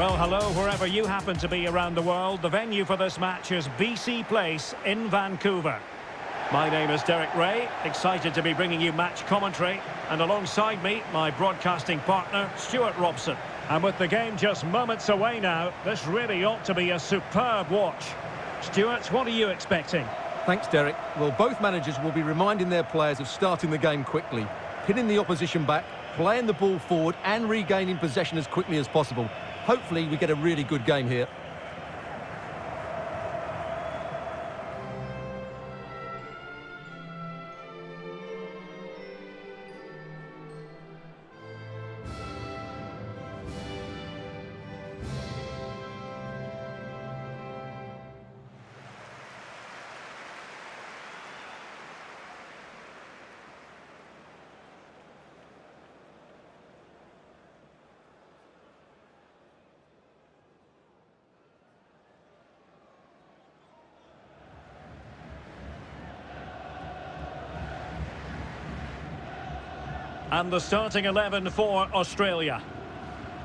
Well, hello, wherever you happen to be around the world. The venue for this match is BC Place in Vancouver. My name is Derek Ray, excited to be bringing you match commentary. And alongside me, my broadcasting partner, Stuart Robson. And with the game just moments away now, this really ought to be a superb watch. Stuart, what are you expecting? Thanks, Derek. Well, both managers will be reminding their players of starting the game quickly, pinning the opposition back, playing the ball forward and regaining possession as quickly as possible. Hopefully, we get a really good game here. And the starting 11 for Australia.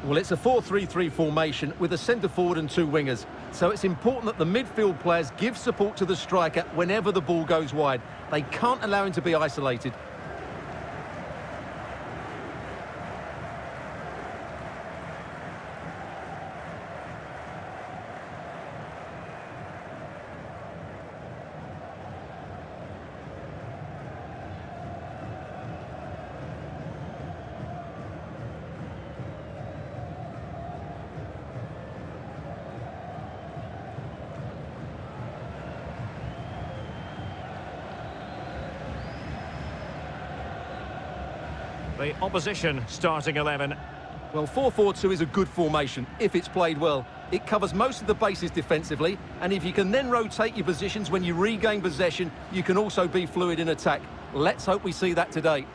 Well, it's a 4-3-3 formation with a centre forward and two wingers. So it's important that the midfield players give support to the striker whenever the ball goes wide. They can't allow him to be isolated. The opposition starting 11. Well, 4-4-2 is a good formation if it's played well. It covers most of the bases defensively, and if you can then rotate your positions when you regain possession, you can also be fluid in attack. Let's hope we see that today.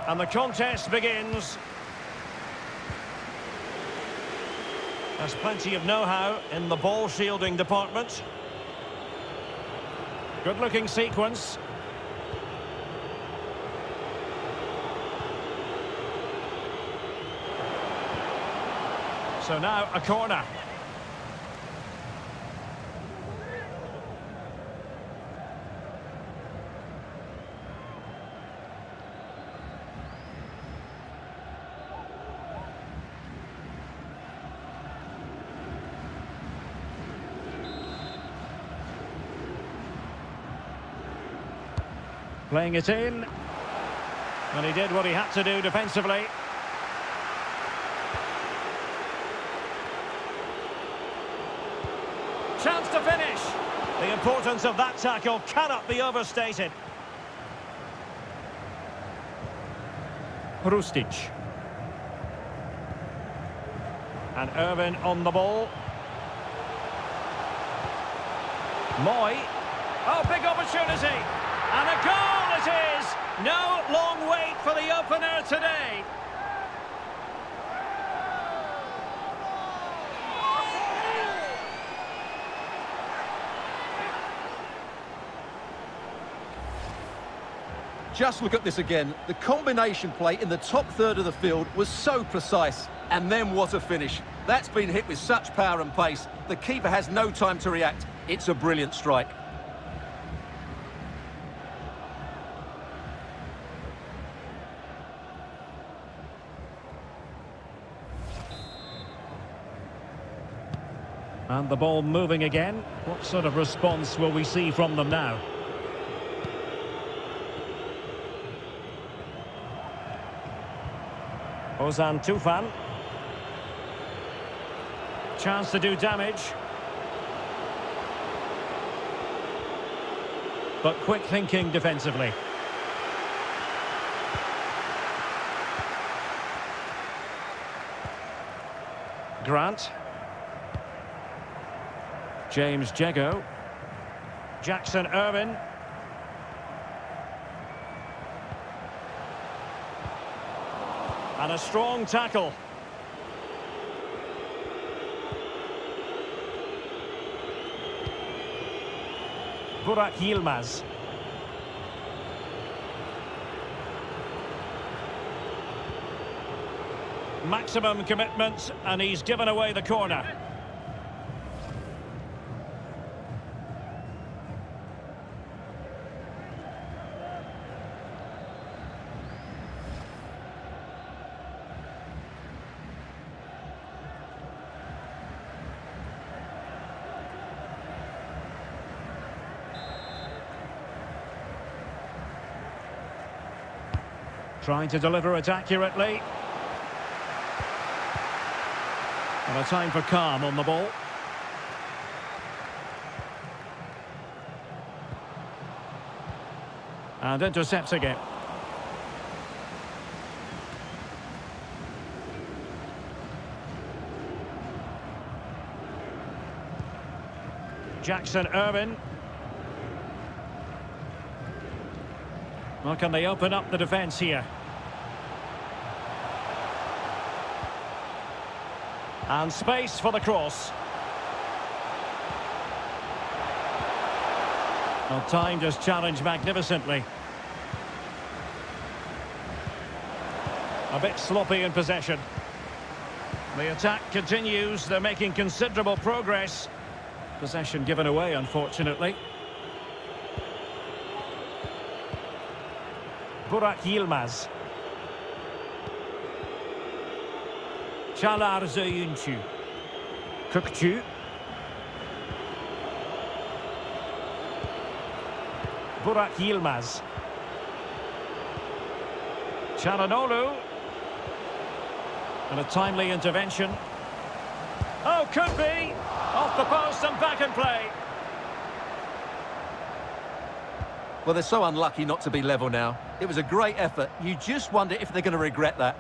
And the contest begins. There's plenty of know-how in the ball shielding department. Good-looking sequence. So now a corner. Playing it in. And he did what he had to do defensively. Chance to finish. The importance of that tackle cannot be overstated. Rustic. And Irvin on the ball. Moy. Oh, big opportunity. And a goal it is! No long wait for the opener today. Just look at this again. The combination play in the top third of the field was so precise. And then what a finish. That's been hit with such power and pace. The keeper has no time to react. It's a brilliant strike. And the ball moving again. What sort of response will we see from them now? Ozan Tufan. Chance to do damage. But quick thinking defensively. Grant. James Jego. Jackson Irvin. And a strong tackle. Burak Yilmaz. Maximum commitment, and he's given away the corner. Trying to deliver it accurately. And a time for calm on the ball. And intercepting it. Jackson Irvine. Well, can they open up the defence here? And space for the cross. Well, timed his challenge magnificently. A bit sloppy in possession. The attack continues. They're making considerable progress. Possession given away, unfortunately. Burak Yilmaz. Çağlar Söyüncü. Kökçü. Burak Yilmaz. Çalhanoğlu. And a timely intervention. Oh, could be! Off the post and back in play. Well, they're so unlucky not to be level now. It was a great effort. You just wonder if they're going to regret that.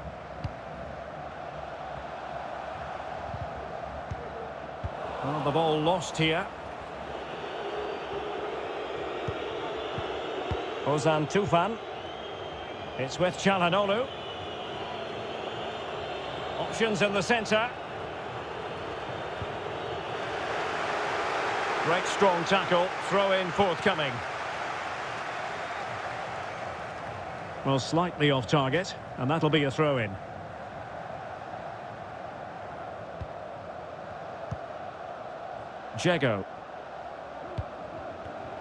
Well, the ball lost here. Ozan Tufan. It's with Çalhanoğlu. Options in the centre. Great strong tackle. Throw in forthcoming. Well, slightly off target, and that'll be a throw in. Dzeko.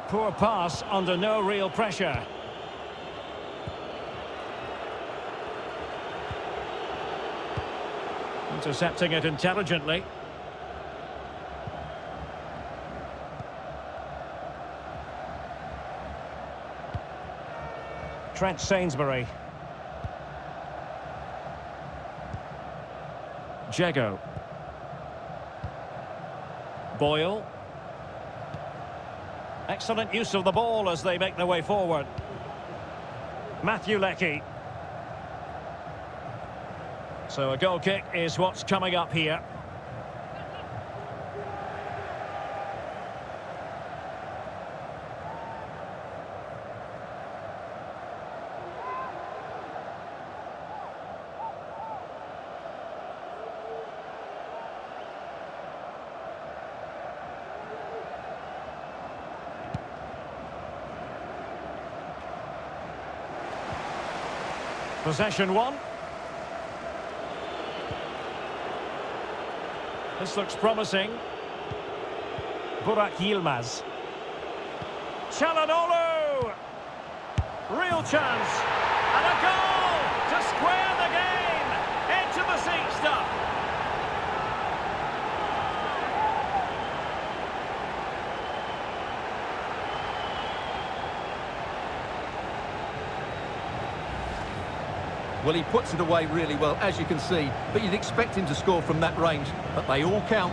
Poor pass under no real pressure. Intercepting it intelligently. Trent Sainsbury. Dzeko. Boyle. Excellent use of the ball as they make their way forward. Matthew Leckie. So a goal kick is what's coming up here. Possession one. This looks promising. Burak Yilmaz. Çalhanoğlu! Real chance. And a goal to square the game. Into the seat stuff. Well, he puts it away really well, as you can see, but you'd expect him to score from that range, but they all count.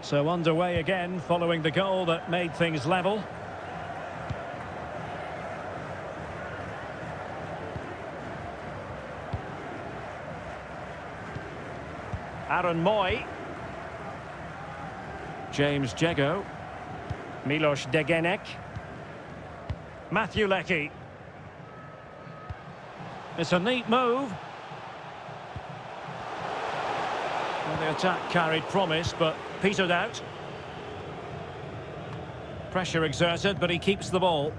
So underway again, following the goal that made things level. Aaron Moy. James Dzeko. Milos Degenek. Matthew Leckie. It's a neat move. Well, the attack carried promise, but petered out. Pressure exerted, but he keeps the ball.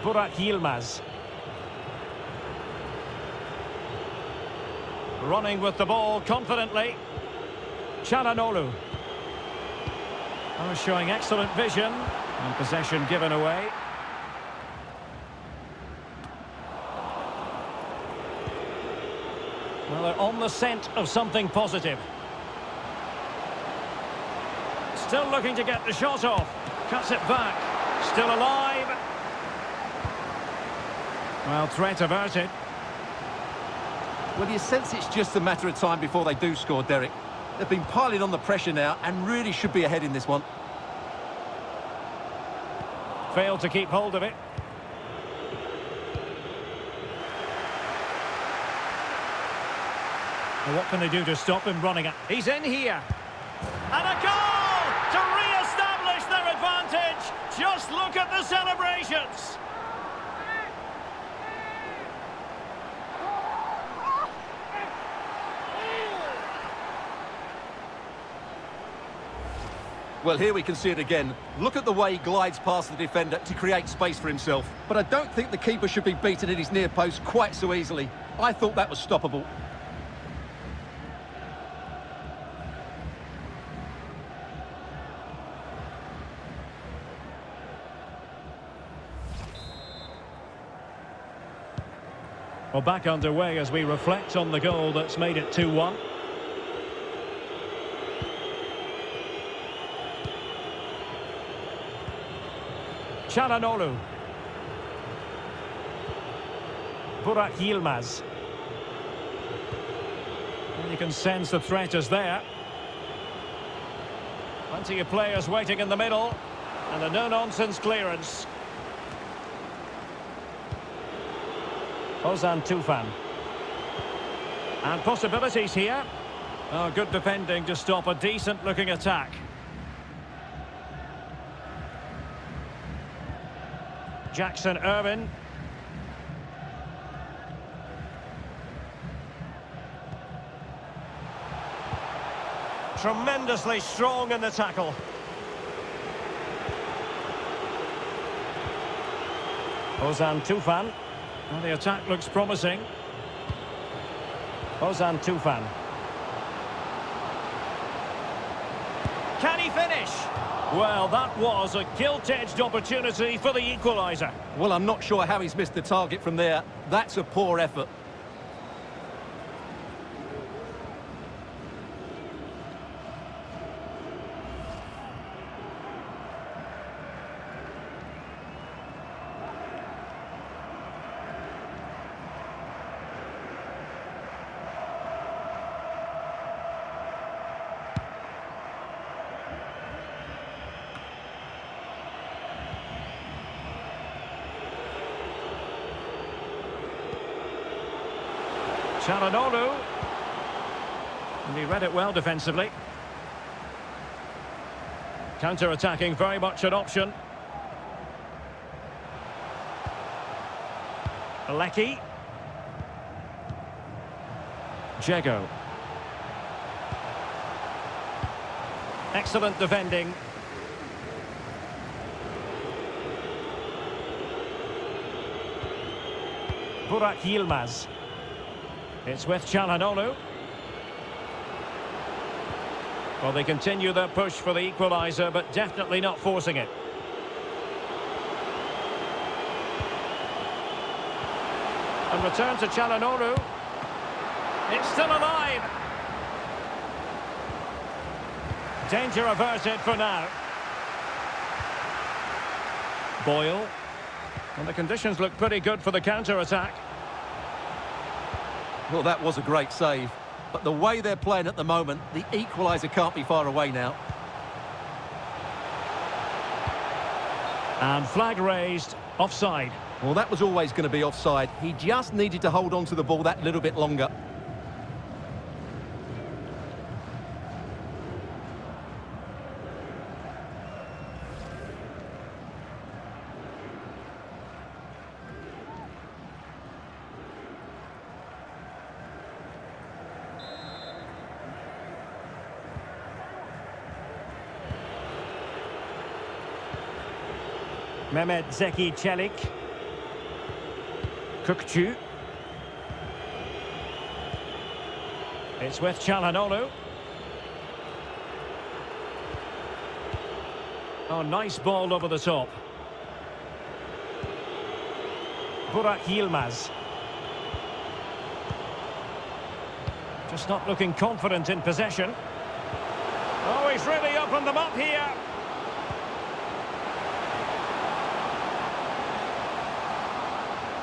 Burak Yilmaz. Running with the ball confidently. Çalhanoğlu. Oh, showing excellent vision. And possession given away. Well, they're on the scent of something positive. Still looking to get the shot off. Cuts it back. Still alive. Well, threat averted. Well, you sense it's just a matter of time before they do score, Derek. They've been piling on the pressure now and really should be ahead in this one. Failed to keep hold of it. Well, what can they do to stop him running it? He's in here. And a goal to re-establish their advantage. Just look at the celebrations. Well, here we can see it again. Look at the way he glides past the defender to create space for himself. But I don't think the keeper should be beaten at his near post quite so easily. I thought that was stoppable. Well, back underway as we reflect on the goal that's made it 2-1. Çalhanoğlu. Burak Yilmaz. And you can sense the threat is there. Plenty of players waiting in the middle. And a no-nonsense clearance. Ozan Tufan. And possibilities here. Oh, good defending to stop a decent-looking attack. Jackson Irvin. Tremendously strong in the tackle. Ozan Tufan. Well, the attack looks promising. Ozan Tufan. Can he finish? Well, that was a gilt-edged opportunity for the equaliser. Well, I'm not sure how he's missed the target from there. That's a poor effort. Çalhanoğlu. And he read it well defensively. Counter-attacking, very much an option. Leckie. Dzeko. Excellent defending. Burak Yilmaz. It's with Çalhanoğlu. Well, they continue their push for the equaliser, but definitely not forcing it. And return to Çalhanoğlu. It's still alive. Danger averted for now. Boyle. And the conditions look pretty good for the counter-attack. Well, that was a great save. But the way they're playing at the moment, the equaliser can't be far away now. And flag raised, offside. Well, that was always going to be offside. He just needed to hold on to the ball that little bit longer. Mehmet Zeki Çelik. Kukcu. It's with Çalhanoğlu. Oh, nice ball over the top. Burak Yilmaz. Just not looking confident in possession. Oh, he's really opened them up here.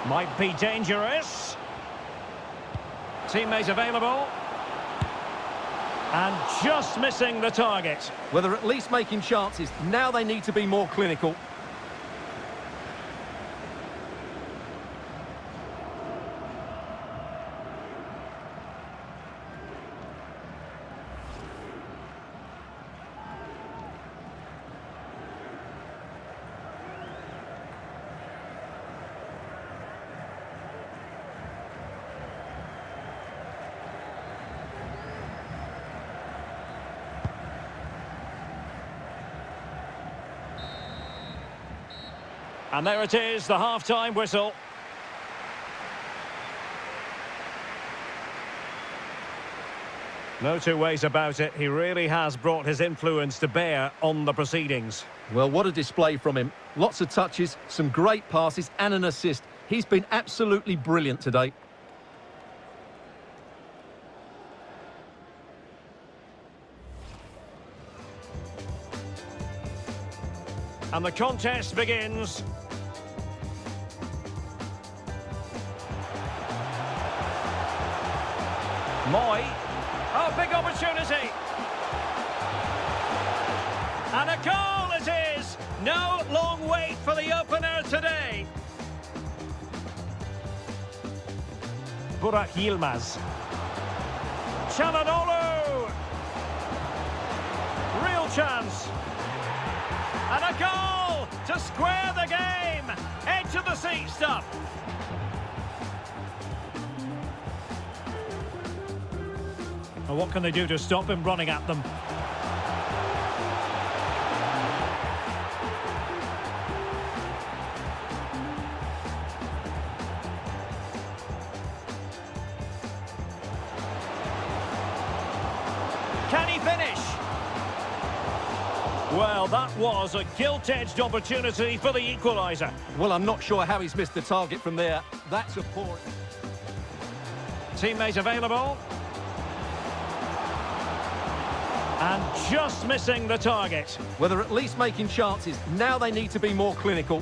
Might be dangerous. Teammate available. And just missing the target. Well, they're at least making chances. Now they need to be more clinical. And there it is, the half-time whistle. No two ways about it, he really has brought his influence to bear on the proceedings. Well, what a display from him. Lots of touches, some great passes and an assist. He's been absolutely brilliant today. And the contest begins. Moy. Oh, big opportunity. And a goal it is. No long wait for the opener today. Burak Yilmaz. Çalhanoğlu. Real chance. And a goal to square the game. Edge of the seat stuff. Well, what can they do to stop him running at them? Can he finish? Well, that was a gilt-edged opportunity for the equaliser. Well, I'm not sure how he's missed the target from there. That's a poor... Teammate available. And just missing the target. Well, they're at least making chances. Now they need to be more clinical.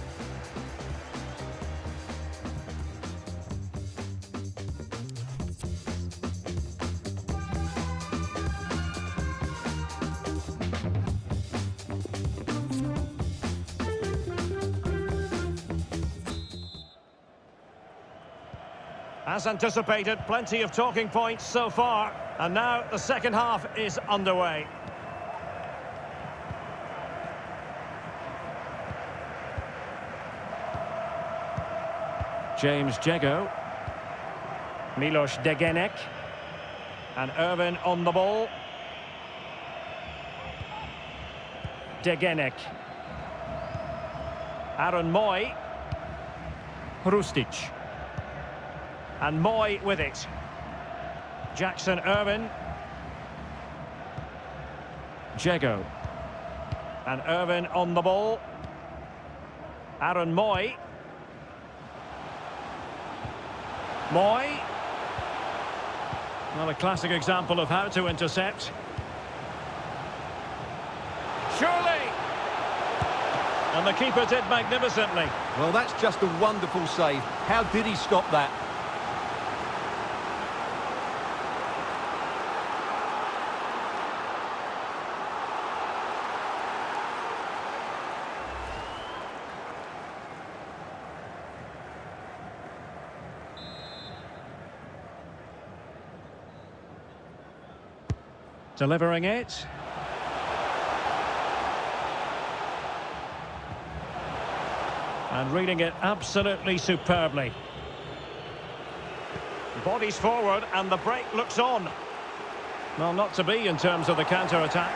As anticipated, plenty of talking points so far. And now the second half is underway. James Jego. Miloš Degenek. And Irvin on the ball. Degenek. Aaron Moy. Hrustic. And Moy with it. Jackson Irvin. Jego. And Irvin on the ball. Aaron Moy. Moy. Well, a classic example of how to intercept. Surely! And the keeper did magnificently. Well, that's just a wonderful save. How did he stop that? Delivering it. And reading it absolutely superbly. Bodies forward and the break looks on. Well, not to be in terms of the counter-attack.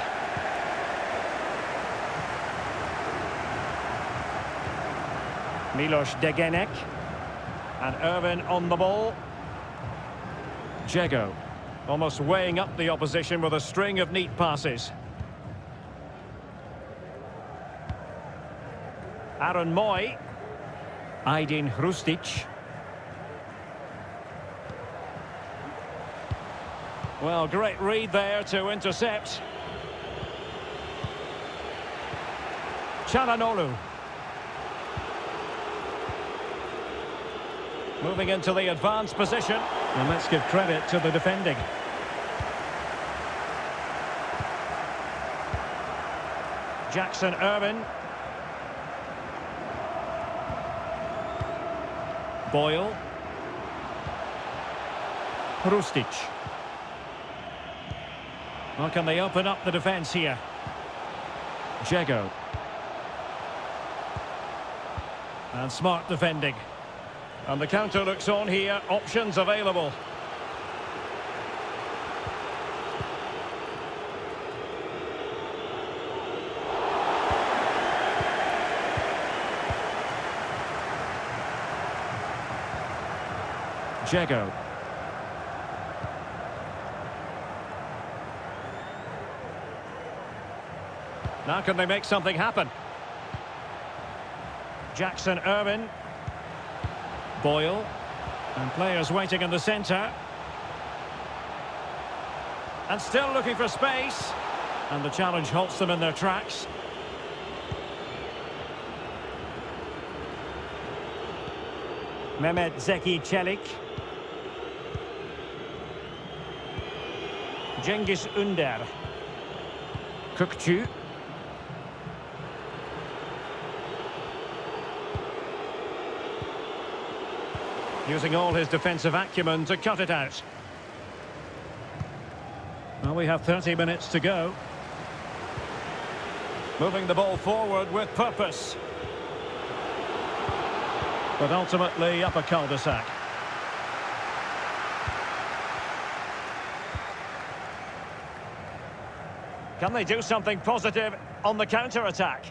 Milos Degenek. And Irvin on the ball. Dzeko. Almost weighing up the opposition with a string of neat passes. Aaron Moy. Aydin Hrustic. Well, great read there to intercept. Çalhanoğlu. Moving into the advanced position. And let's give credit to the defending. Jackson Irvin. Boyle. Hrustic. Well, can they open up the defence here? Dzeko. And smart defending. And the counter looks on here. Options available. Dzeko. Now can they make something happen? Jackson Irvin. Boyle. And players waiting in the centre. And still looking for space. And the challenge halts them in their tracks. Mehmet Zeki Çelik. Cengiz Ünder. Kökçü. Using all his defensive acumen to cut it out. Well, we have 30 minutes to go. Moving the ball forward with purpose. But ultimately up a cul-de-sac. Can they do something positive on the counter-attack?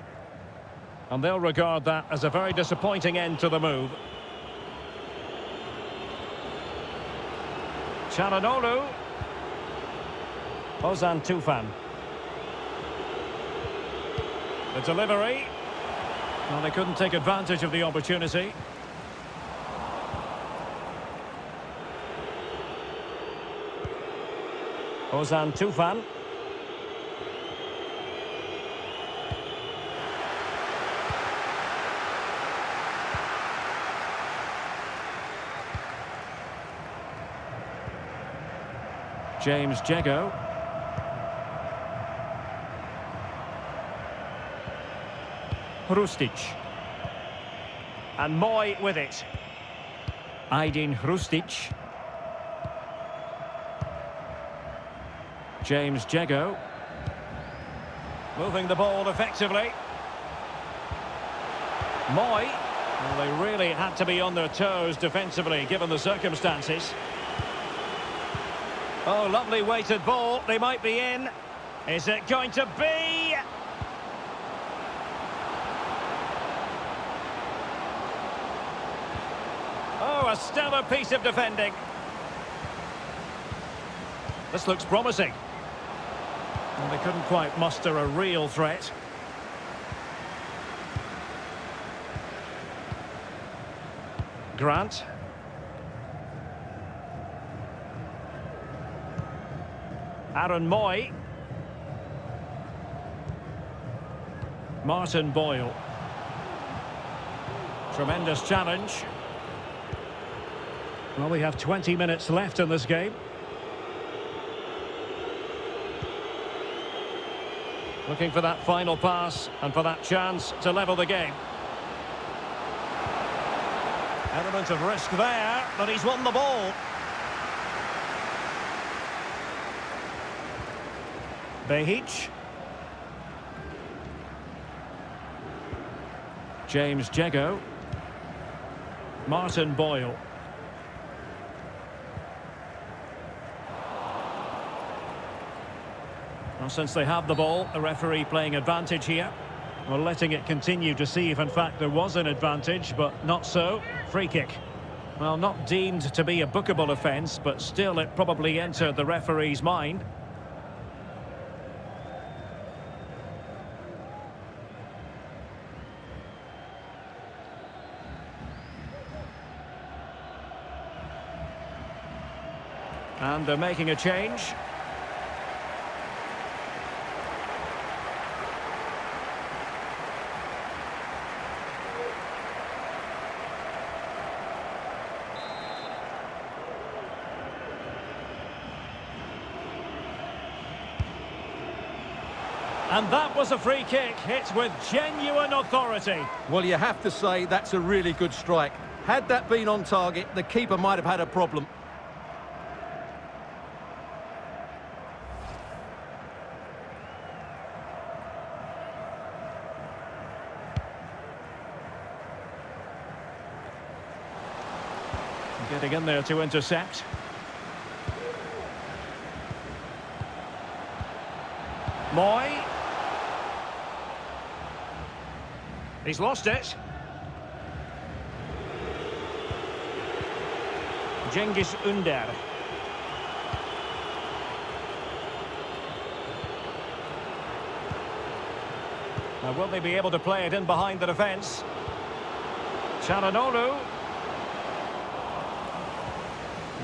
And they'll regard that as a very disappointing end to the move. Çalhanoğlu. Ozan Tufan. The delivery. Well, they couldn't take advantage of the opportunity. Ozan Tufan. James Dzeko. Hrustic. And Moy with it. Aydin Hrustic. James Dzeko. Moving the ball effectively. Moy. Well, they really had to be on their toes defensively, given the circumstances. Oh, lovely weighted ball. They might be in. Is it going to be? Oh, a stellar piece of defending. This looks promising. And they couldn't quite muster a real threat. Grant. Aaron Moy. Martin Boyle. Tremendous challenge. Well, we have 20 minutes left in this game. Looking for that final pass and for that chance to level the game. Element of risk there, but he's won the ball. Behic. James Dzeko. Martin Boyle. Well, since they have the ball, the referee playing advantage here. Well, letting it continue to see if in fact there was an advantage, but not so. Free kick. Well, not deemed to be a bookable offence, but still it probably entered the referee's mind. And they're making a change. And that was a free kick, hit with genuine authority. Well, you have to say that's a really good strike. Had that been on target, the keeper might have had a problem. Getting in there to intercept. Moy. He's lost it. Cengiz Ünder. Now, will they be able to play it in behind the defence? Çalhanoğlu.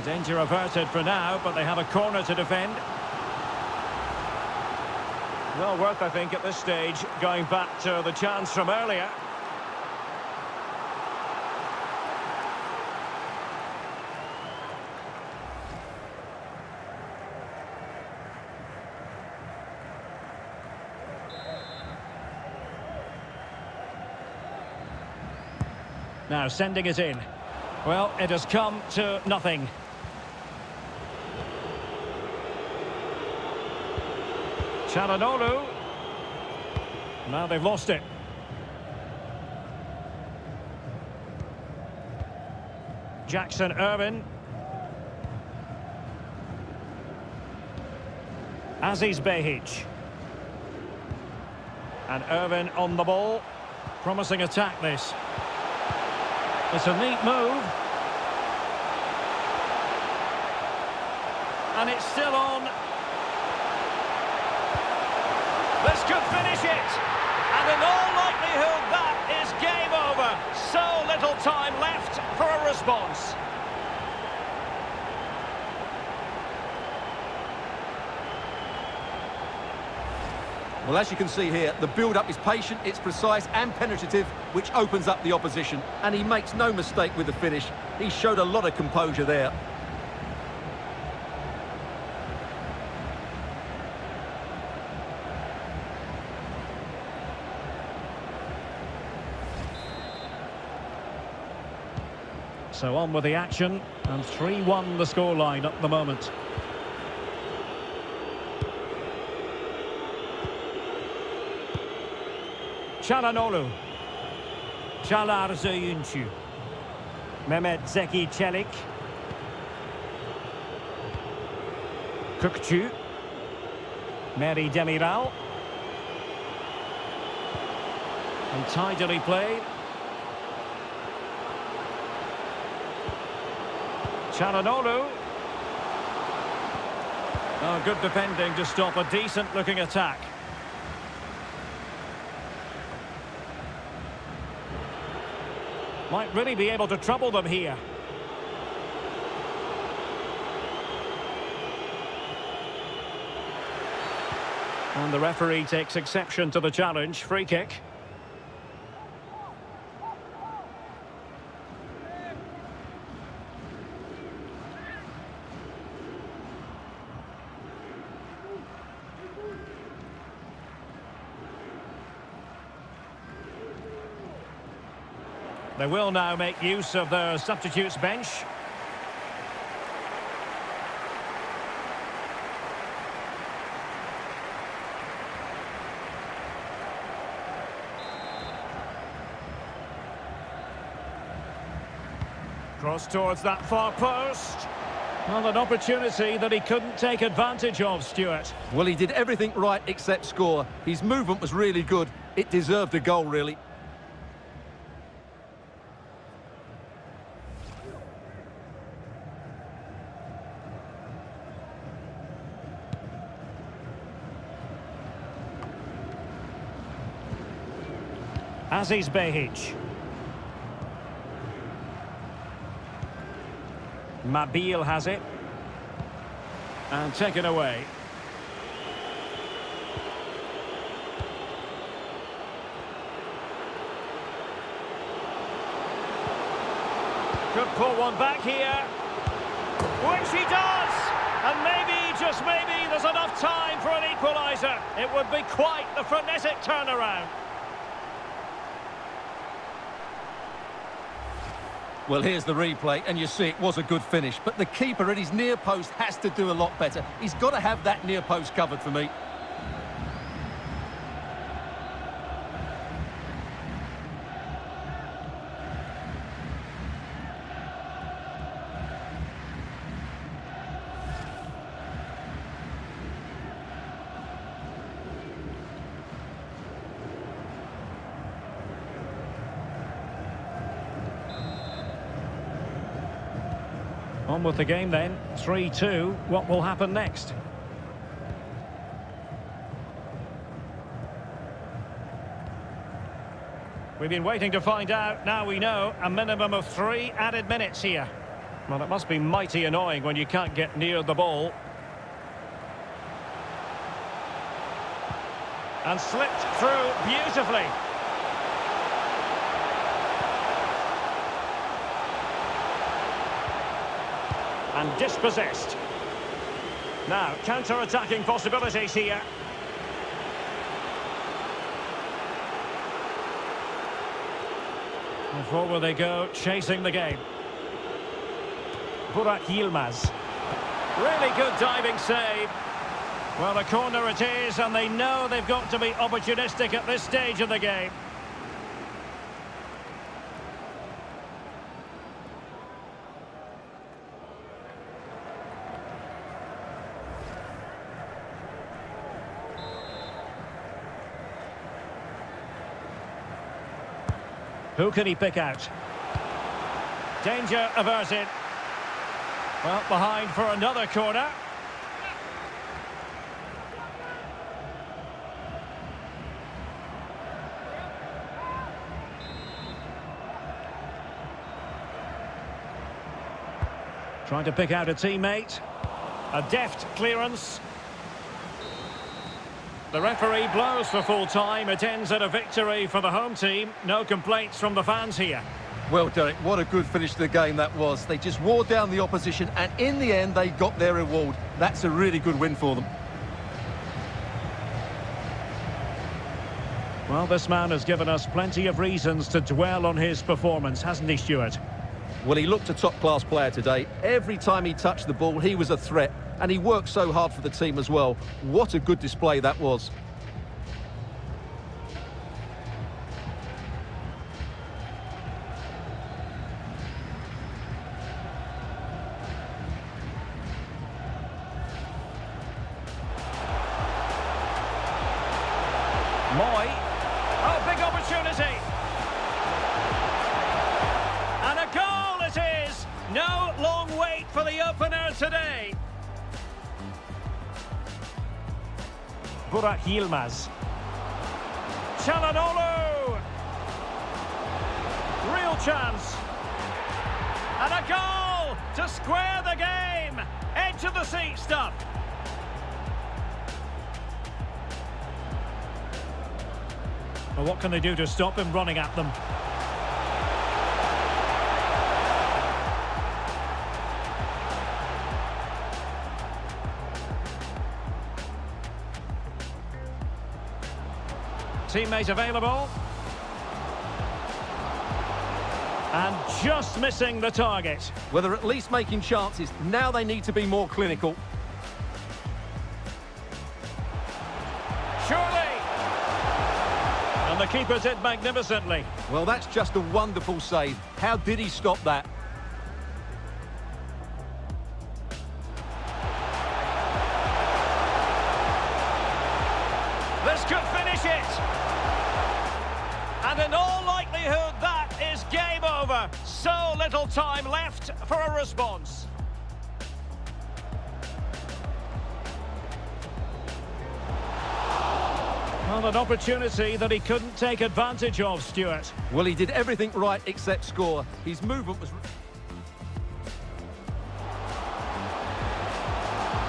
Danger averted for now, but they have a corner to defend. Well worth, I think, at this stage, going back to the chance from earlier. Now sending it in. Well, it has come to nothing. Çalhanoğlu. Now they've lost it. Jackson Irvin. Aziz Behic. And Irvin on the ball. Promising attack this. It's a neat move. And it's still on. This could finish it. And in all likelihood, that is game over. So little time left for a response. Well, as you can see here, the build-up is patient, it's precise and penetrative, which opens up the opposition. And he makes no mistake with the finish. He showed a lot of composure there. So on with the action, and 3-1 the scoreline at the moment. Çalhanoğlu. Çağlar Söyüncü. Mehmet Zeki Çelik. Kukçu. Meri Demiral. And tidily played. Çalhanoğlu. Oh, good defending to stop a decent-looking attack. Might really be able to trouble them here. And the referee takes exception to the challenge. Free kick. They will now make use of their substitutes bench. Cross towards that far post. Well, an opportunity that he couldn't take advantage of, Stuart. Well, he did everything right except score. His movement was really good, It deserved a goal, really. Aziz Behic. Mabil has it. And taken away. Could pull one back here. Which he does! And maybe, just maybe, there's enough time for an equaliser. It would be quite the frenetic turnaround. Well, here's the replay, and you see it was a good finish. But the keeper at his near post has to do a lot better. He's got to have that near post covered for me. On with the game then, 3-2. What will happen next? We've been waiting to find out. Now we know a minimum of 3 added minutes here. Well, it must be mighty annoying when you can't get near the ball. And slipped through beautifully. And dispossessed. Now, counter-attacking possibilities here. And forward they go, chasing the game. Burak Yilmaz. Really good diving save. Well, a corner it is, and they know they've got to be opportunistic at this stage of the game. Who can he pick out? Danger averted. Well, behind for another corner. Trying to pick out a teammate. A deft clearance. The referee blows for full time. It ends at a victory for the home team. No complaints from the fans here. Well, Derek, what a good finish to the game that was. They just wore down the opposition, and in the end, they got their reward. That's a really good win for them. Well, this man has given us plenty of reasons to dwell on his performance, hasn't he, Stuart? Well, he looked a top-class player today. Every time he touched the ball, he was a threat. And he worked so hard for the team as well. What a good display that was. Moy. Oh, big opportunity. And a goal it is. No long wait for the opener today. Burak Yilmaz. Çalhanoğlu. Real chance. And a goal to square the game. Edge of the seat stuff. Well, what can they do to stop him running at them? Teammate available. And just missing the target. Well, they're at least making chances. Now they need to be more clinical. Surely! And the keeper did magnificently. Well, that's just a wonderful save. How did he stop that? This could finish it. And in all likelihood, that is game over. So little time left for a response. Well, an opportunity that he couldn't take advantage of, Stuart. Well, he did everything right except score. His movement was...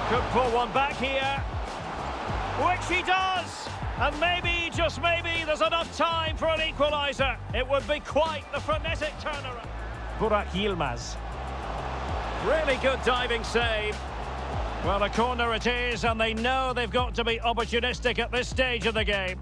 Could pull one back here, which he does. And maybe, just maybe, there's enough time for an equaliser. It would be quite the frenetic turnaround. Burak Yilmaz. Really good diving save. Well, a corner it is, and they know they've got to be opportunistic at this stage of the game.